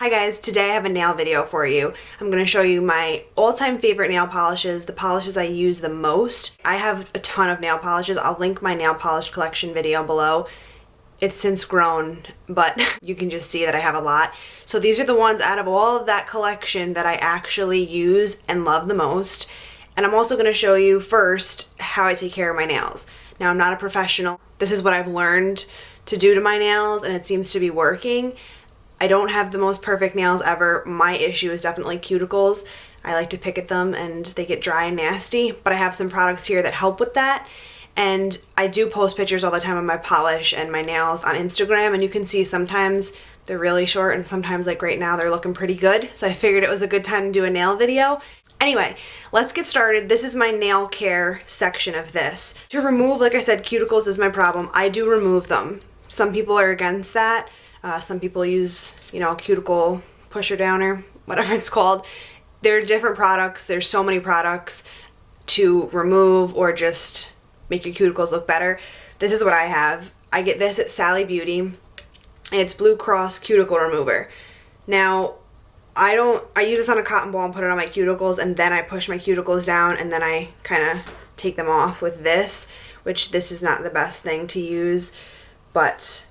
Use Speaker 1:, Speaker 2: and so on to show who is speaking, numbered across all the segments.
Speaker 1: Hi guys, today I have a nail video for you. I'm going to show you my all-time favorite nail polishes, the polishes I use the most. I have a ton of nail polishes. I'll link my nail polish collection video below. It's since grown, but you can just see that I have a lot. So these are the ones out of all of that collection that I actually use and love the most. And I'm also going to show you first how I take care of my nails. Now, I'm not a professional. This is what I've learned to do to my nails, and it seems to be working. I don't have the most perfect nails ever. My issue is definitely cuticles. I like to pick at them and they get dry and nasty, but I have some products here that help with that. And I do post pictures all the time of my polish and my nails on Instagram, and you can see sometimes they're really short and sometimes, like right now, they're looking pretty good. So I figured it was a good time to do a nail video. Anyway, let's get started. This is my nail care section of this. To remove, like I said, cuticles is my problem. I do remove them. Some people are against that. Some people use, cuticle pusher downer, whatever it's called. There are different products. There's so many products to remove or just make your cuticles look better. This is what I have. I get this at Sally Beauty. It's Blue Cross Cuticle Remover. Now, I use this on a cotton ball and put it on my cuticles, and then I push my cuticles down, and then I kind of take them off with this, which this is not the best thing to use, but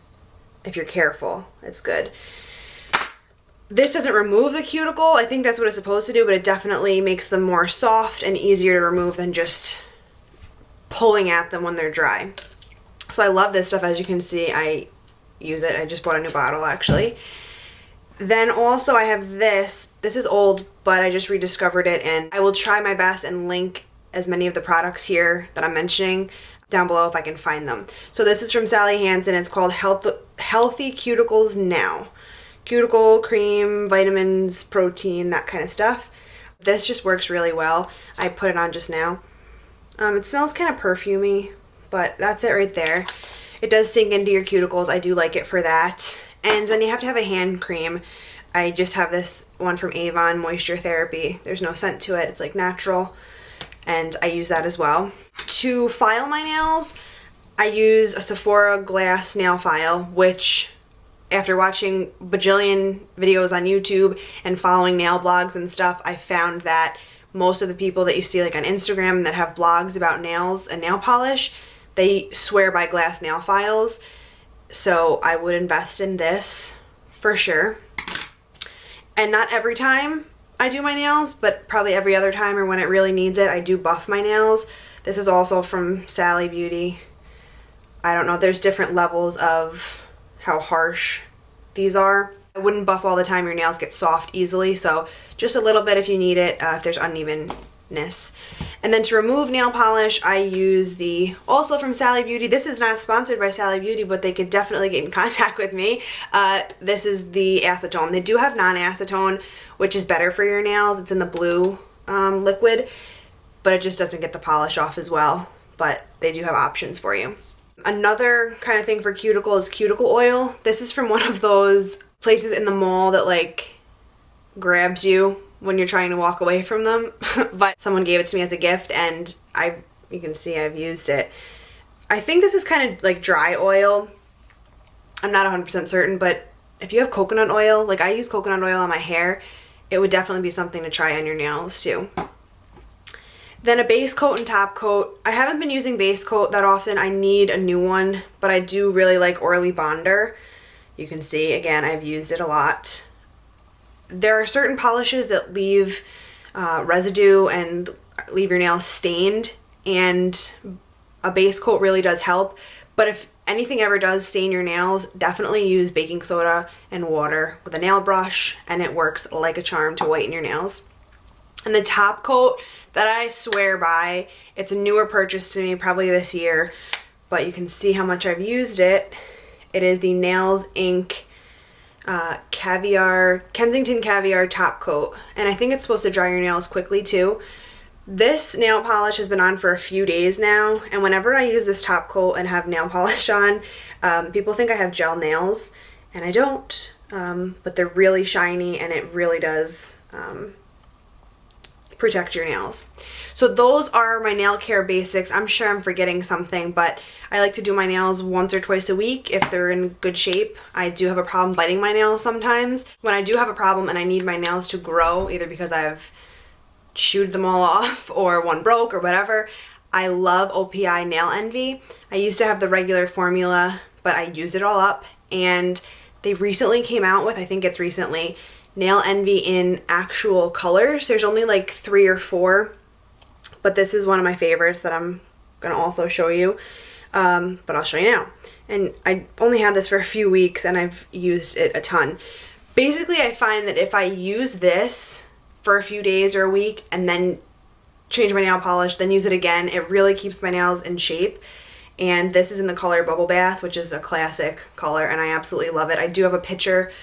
Speaker 1: if you're careful, it's good. This doesn't remove the cuticle. I think that's what it's supposed to do, but it definitely makes them more soft and easier to remove than just pulling at them when they're dry. So I love this stuff. As you can see, I use it. I just bought a new bottle, actually. Then also I have this. This is old, but I just rediscovered it, and I will try my best and link as many of the products here that I'm mentioning down below if I can find them. So this is from Sally Hansen. It's called Healthy Cuticles Now. Cuticle cream, vitamins, protein, that kind of stuff. This just works really well. I put it on just now. It smells kind of perfumey, but that's it right there. It does sink into your cuticles. I do like it for that. And then you have to have a hand cream. I just have this one from Avon, Moisture Therapy. There's no scent to it. It's like natural, and I use that as well. To file my nails, I use a Sephora glass nail file, which after watching bajillion videos on YouTube and following nail blogs and stuff, I found that most of the people that you see like on Instagram that have blogs about nails and nail polish, they swear by glass nail files. So I would invest in this for sure. And not every time I do my nails, but probably every other time or when it really needs it, I do buff my nails. This is also from Sally Beauty. I don't know, there's different levels of how harsh these are. I wouldn't buff all the time. Your nails get soft easily, so just a little bit if you need it, if there's unevenness. And then to remove nail polish, I use the, also from Sally Beauty, this is not sponsored by Sally Beauty, but they could definitely get in contact with me. This is the acetone. They do have non-acetone, which is better for your nails. It's in the blue liquid, but it just doesn't get the polish off as well. But they do have options for you. Another kind of thing for cuticle is cuticle oil. This is from one of those places in the mall that like grabs you when you're trying to walk away from them. But someone gave it to me as a gift, and you can see I've used it. I think this is kind of like dry oil. I'm not 100% certain, but if you have coconut oil, like I use coconut oil on my hair, it would definitely be something to try on your nails too. Then a base coat and top coat. I haven't been using base coat that often. I need a new one, but I do really like Orly Bonder. You can see, again, I've used it a lot. There are certain polishes that leave residue and leave your nails stained, and a base coat really does help. But if anything ever does stain your nails, definitely use baking soda and water with a nail brush, and it works like a charm to whiten your nails. And the top coat that I swear by, it's a newer purchase to me, probably this year, but you can see how much I've used it. It is the Nails Inc. Kensington Caviar Top Coat, and I think it's supposed to dry your nails quickly too. This nail polish has been on for a few days now, and whenever I use this top coat and have nail polish on, people think I have gel nails, and I don't, but they're really shiny, and it really does protect your nails. So those are my nail care basics. I'm sure I'm forgetting something, but I like to do my nails once or twice a week if they're in good shape. I do have a problem biting my nails sometimes. When I do have a problem and I need my nails to grow, either because I've chewed them all off or one broke or whatever, I love OPI Nail Envy. I used to have the regular formula, but I use it all up, and they recently came out with, I think it's recently, Nail Envy in actual colors. There's only like 3 or 4, but this is one of my favorites that I'm gonna also show you, but I'll show you now. And I only had this for a few weeks and I've used it a ton. Basically, I find that if I use this for a few days or a week and then change my nail polish, then use it again, it really keeps my nails in shape. And this is in the color Bubble Bath, which is a classic color, and I absolutely love it. I do have a picture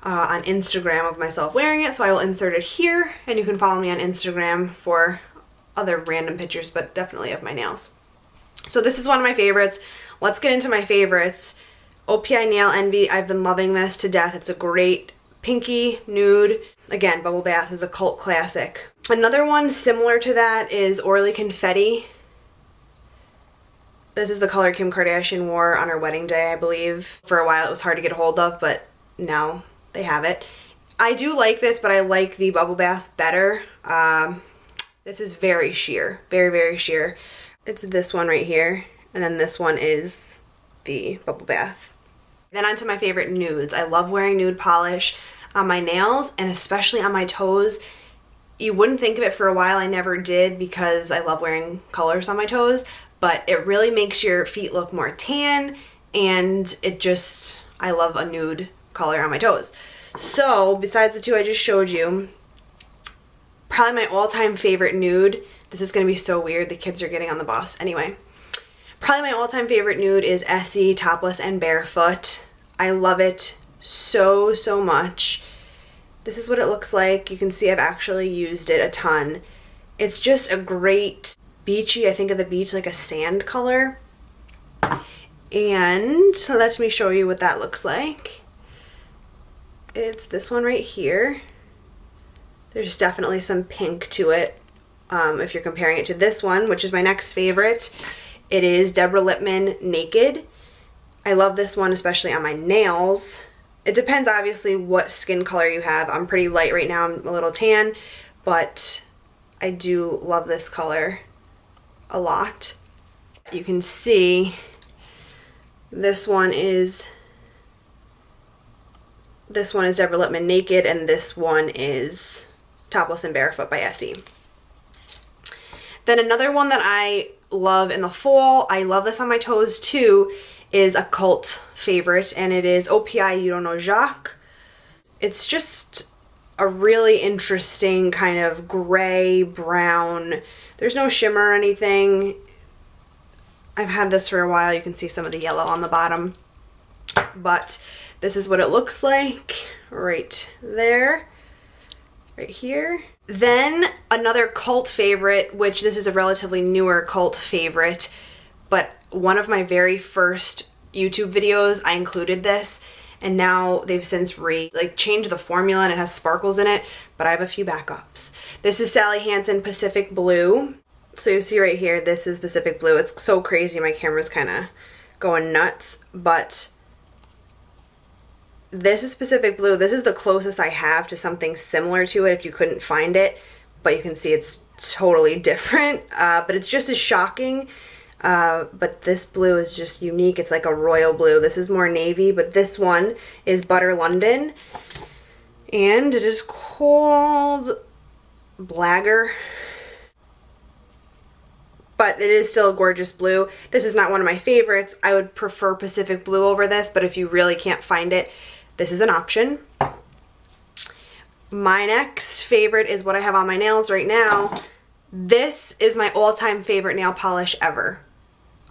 Speaker 1: on Instagram of myself wearing it, so I will insert it here, and you can follow me on Instagram for other random pictures, but definitely of my nails. So this is one of my favorites. Let's get into my favorites. OPI Nail Envy, I've been loving this to death. It's a great pinky nude. Again, Bubble Bath is a cult classic. Another one similar to that is Orly Confetti. This is the color Kim Kardashian wore on her wedding day, I believe. For a while it was hard to get a hold of, but now they have it. I do like this, but I like the Bubble Bath better. This is very sheer, very, very sheer. It's this one right here, and then this one is the Bubble Bath. Then onto my favorite nudes. I love wearing nude polish on my nails, and especially on my toes. You wouldn't think of it for a while, I never did because I love wearing colors on my toes, but it really makes your feet look more tan, and it just, I love a nude color on my toes. So besides the two I just showed you, probably my all-time favorite nude, this is going to be so weird, the kids are getting on the bus. Anyway, probably my all-time favorite nude is Essie, Toppless, and Barefoot. I love it so, so much. This is what it looks like. You can see I've actually used it a ton. It's just a great beachy, I think of the beach like a sand color. And let me show you what that looks like. It's this one right here. There's definitely some pink to it. If you're comparing it to this one, which is my next favorite, it is Deborah Lippmann Naked. I love this one, especially on my nails. It depends obviously what skin color you have. I'm pretty light right now, I'm a little tan, but I do love this color a lot. You can see this one is Deborah Lippmann Naked, and this one is Toppless and Barefoot by Essie. Then another one that I love in the fall, I love this on my toes too, is a cult favorite, and it is OPI You, Jacque. It's just a really interesting kind of gray, brown, there's no shimmer or anything. I've had this for a while, you can see some of the yellow on the bottom, but this is what it looks like right there, right here. Then another cult favorite, which this is a relatively newer cult favorite, but one of my very first YouTube videos, I included this, and now they've since changed the formula and it has sparkles in it, but I have a few backups. This is Sally Hansen Pacific Blue. So you see right here, this is Pacific Blue. It's so crazy, my camera's kind of going nuts, but this is Pacific Blue. This is the closest I have to something similar to it if you couldn't find it, but you can see it's totally different, but it's just as shocking. But this blue is just unique. It's like a royal blue. This is more navy, but this one is Butter London, and it is called Blagger, but it is still a gorgeous blue. This is not one of my favorites. I would prefer Pacific Blue over this, but if you really can't find it, this is an option. My next favorite is what I have on my nails right now. This is my all-time favorite nail polish ever.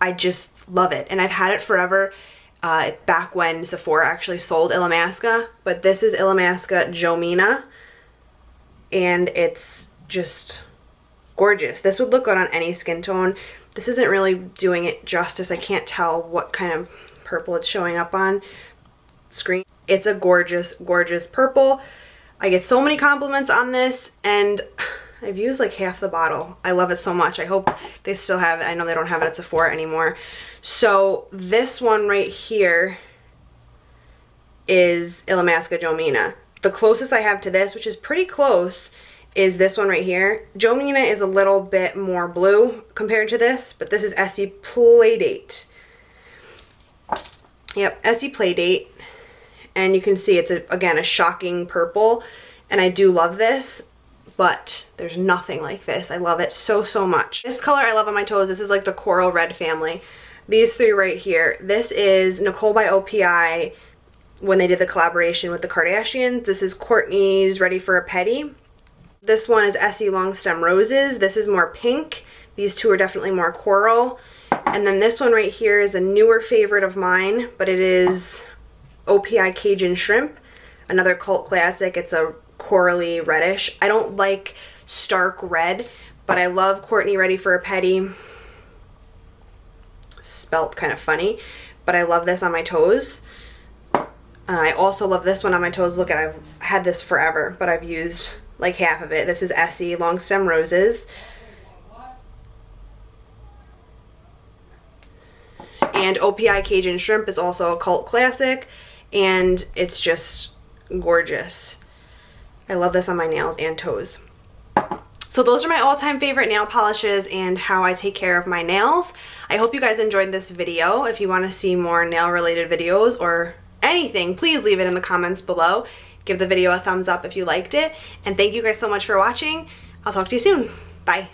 Speaker 1: I just love it, and I've had it forever. Back when Sephora actually sold Illamasqua, but this is Illamasqua Jomina, and it's just gorgeous. This would look good on any skin tone. This isn't really doing it justice. I can't tell what kind of purple it's showing up on screen. It's a gorgeous, gorgeous purple. I get so many compliments on this, and I've used like half the bottle. I love it so much. I hope they still have it. I know they don't have it at Sephora anymore. So this one right here is Illamasqua Jomina. The closest I have to this, which is pretty close, is this one right here. Jomina is a little bit more blue compared to this, but this is Essie Playdate. Yep, Essie Playdate. And you can see it's, again, a shocking purple. And I do love this, but there's nothing like this. I love it so, so much. This color I love on my toes. This is like the coral red family. These three right here. This is Nicole by OPI when they did the collaboration with the Kardashians. This is Courtney's Ready for a Pedi. This one is Essie Long Stem Roses. This is more pink. These two are definitely more coral. And then this one right here is a newer favorite of mine, but it is OPI Cajun Shrimp. Another cult classic. It's a corally reddish. I don't like stark red, but I love Courtney Ready for a Pedi. Spelt kind of funny, but I love this on my toes. I also love this one on my toes. Look, I've had this forever, but I've used like half of it. This is Essie Long Stem Roses. And OPI Cajun Shrimp is also a cult classic, and it's just gorgeous. I love this on my nails and toes. So those are my all-time favorite nail polishes and how I take care of my nails. I hope you guys enjoyed this video. If you want to see more nail-related videos or anything, please leave it in the comments below. Give the video a thumbs up if you liked it. And thank you guys so much for watching. I'll talk to you soon. Bye.